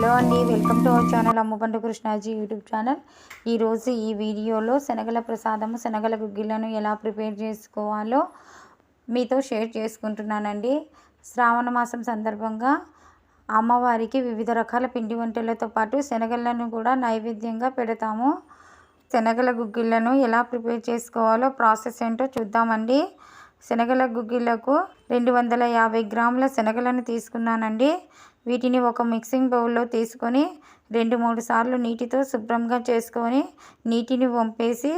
Hello అండి, welcome to our channel Ammabandu Krishnaji YouTube channel. ఈరోజు ఈ వీడియోలో శనగల ప్రసాదము, శనగల గుగ్గిళ్ళను ఎలా ప్రిపేర్ చేసుకోవాలో మీతో షేర్ చేసుకుంటున్నానండి. శ్రావణ మాసం సందర్భంగా అమ్మవారికి వివిధ రకాల పిండి వంటలతో పాటు శనగలను కూడా నైవేద్యంగా పెడతాము. శనగల గుగ్గిళ్ళను ఎలా ప్రిపేర్ చేసుకోవాలో ప్రాసెస్ ఏంటో చూద్దామండి. శనగల గుగ్గిళ్ళకు 250 గ్రాముల శనగలను తీసుకున్నానండి. వీటిని ఒక మిక్సింగ్ బౌల్లో తీసుకొని 2-3 సార్లు నీటితో శుభ్రంగా చేసుకొని నీటిని వంపేసి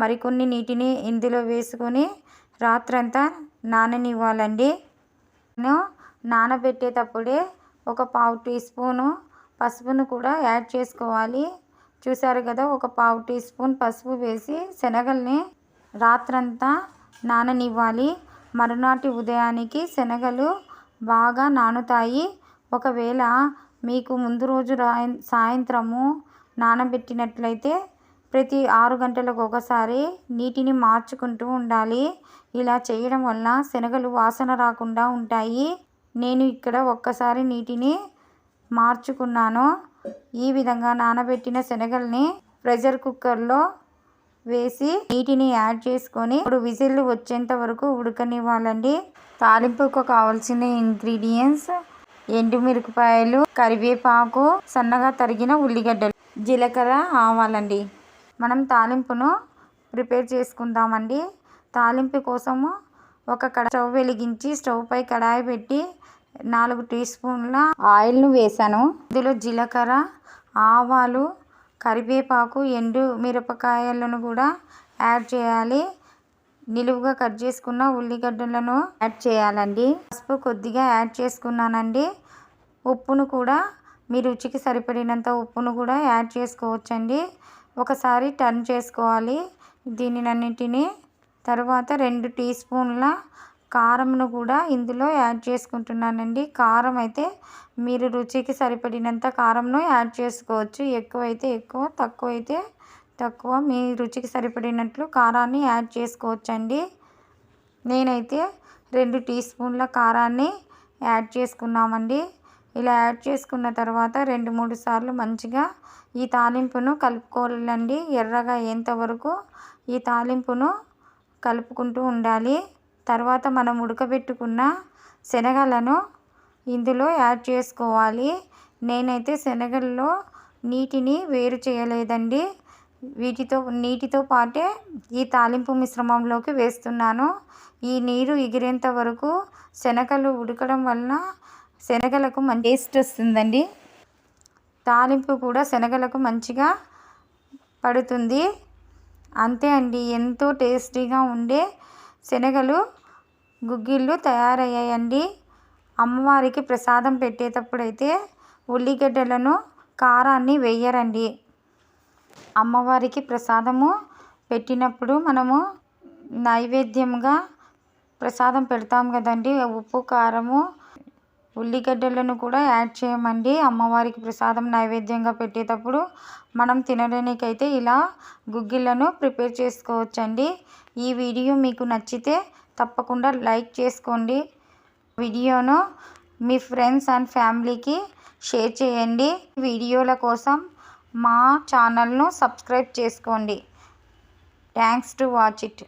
మరికొన్ని నీటిని ఇందులో వేసుకొని రాత్రంతా నాననివ్వాలండి. నేను నానబెట్టేటప్పుడే ఒక 1/2 టీ స్పూను పసుపును కూడా యాడ్ చేసుకోవాలి. చూసారు కదా, ఒక 1/2 టీ స్పూన్ పసుపు వేసి శనగల్ని రాత్రంతా నాననివ్వాలి. మరునాటి ఉదయానికి శనగలు బాగా నానుతాయి. ఒకవేళ మీకు ముందు రోజు సాయంత్రము నానబెట్టినట్లయితే ప్రతి 6 గంటలకు ఒకసారి నీటిని మార్చుకుంటూ ఉండాలి. ఇలా చేయడం వల్ల శనగలు వాసన రాకుండా ఉంటాయి. నేను ఇక్కడ ఒక్కసారి నీటిని మార్చుకున్నాను. ఈ విధంగా నానబెట్టిన శనగల్ని ప్రెషర్ కుక్కర్లో వేసి నీటిని యాడ్ చేసుకొని 3 విజిల్లు వచ్చేంత వరకు ఉడకనివ్వాలండి. తాలింపుకు కావాల్సిన ఇంగ్రీడియంట్స్: ఎండుమిరపకాయలు, కరివేపాకు, సన్నగా తరిగిన ఉల్లిగడ్డలు, జీలకర్ర, ఆవాలండి. మనం తాలింపును ప్రిపేర్ చేసుకుందామండి. తాలింపు కోసము స్టవ్ వెలిగించి స్టవ్ పై కడాయి పెట్టి 4 టీ స్పూన్ల ఆయిల్ను వేసాను. ఇందులో జీలకర్ర, ఆవాలు, కరివేపాకు, ఎండు మిరపకాయలను కూడా యాడ్ చేయాలి. నిలువుగా కట్ చేసుకున్న ఉల్లిగడ్డలను యాడ్ చేయాలండి. పసుపు కొద్దిగా యాడ్ చేసుకున్నానండి. ఉప్పును కూడా మీ రుచికి సరిపడినంత ఉప్పును కూడా యాడ్ చేసుకోవచ్చండి. ఒకసారి టర్న్ చేసుకోవాలి దీనినన్నిటిని. తర్వాత 2 టీ స్పూన్ల కారంను కూడా ఇందులో యాడ్ చేసుకుంటున్నానండి. కారం అయితే మీరు రుచికి సరిపడినంత కారంను యాడ్ చేసుకోవచ్చు. ఎక్కువైతే ఎక్కువ, తక్కువైతే తక్కువ, మీ రుచికి సరిపడినట్లు కారాన్ని యాడ్ చేసుకోవచ్చండి. నేనైతే 2 టీ స్పూన్ల కారాన్ని యాడ్ చేసుకున్నామండి. ఇలా యాడ్ చేసుకున్న తర్వాత 2-3 సార్లు మంచిగా ఈ తాలింపును కలుపుకోవాలండి. ఎర్రగా అయ్యేంత వరకు ఈ తాలింపును కలుపుకుంటూ ఉండాలి. తర్వాత మనం ఉడకబెట్టుకున్న శనగలను ఇందులో యాడ్ చేసుకోవాలి. నేనైతే శనగల్లో నీటిని వేరు చేయలేదండి. నీటితో పాటే ఈ తాలింపు మిశ్రమంలోకి వేస్తున్నాను. ఈ నీరు ఎగిరేంత వరకు శనగలు ఉడకడం వలన శనగలకు మంచి టేస్ట్ వస్తుందండి. తాలింపు కూడా శనగలకు మంచిగా పడుతుంది. అంతే అండి, ఎంతో టేస్టీగా ఉండే శనగలు గుగ్గిళ్ళు తయారయ్యాయండి. అమ్మవారికి ప్రసాదం పెట్టేటప్పుడైతే ఉల్లిగడ్డలను, కారాన్ని వేయరండి. అమ్మవారికి ప్రసాదము పెట్టినప్పుడు మనము నైవేద్యంగా ప్రసాదం పెడతాం కదండి. ఉప్పు, కారము, ఉల్లిగడ్డలను కూడా యాడ్ చేయమండి. అమ్మవారికి ప్రసాదం నైవేద్యంగా పెట్టేటప్పుడు మనం తినడానికైతే ఇలా గుగ్గిళ్ళను ప్రిపేర్ చేసుకోవచ్చండి. ఈ వీడియో మీకు నచ్చితే తప్పకుండా లైక్ చేసుకోండి. వీడియోను మీ ఫ్రెండ్స్ అండ్ ఫ్యామిలీకి షేర్ చేయండి. వీడియోల కోసం మా ఛానల్ను సబ్స్క్రైబ్ చేసుకోండి. Thanks to watch it.